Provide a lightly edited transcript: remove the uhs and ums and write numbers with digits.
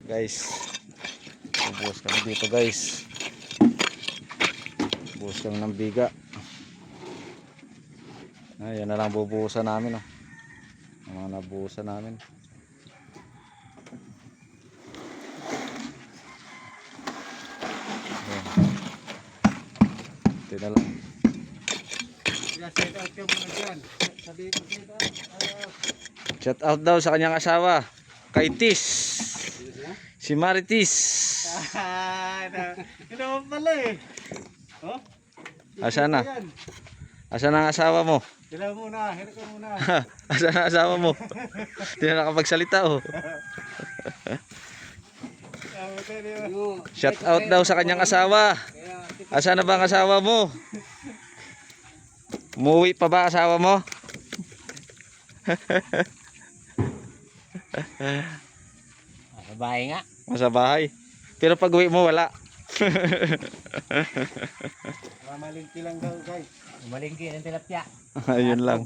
Guys, bubuhos kami dito guys. Bubuhos kami ng biga. Yan na lang bubuhusan namin, oh. Ang mga nabuhusan namin. Ito na lang. Shout out daw sa kanyang asawa, kay Tis, si Maritis. Ito naman pala eh. Oh? Asa na? Asa na ang asawa mo? Hila muna, hila ka muna. Asa na ang asawa mo? Hindi na nakapagsalita, oh. Shout out daw sa kanyang asawa. Asa na ba ang asawa mo? Umuwi pa ba asawa mo? Sa bahay nga. Sa bahay. Pero pag uwi mo wala. Mamalingki lang daw guys. Mamalingki ng tilapia. Ayun lang.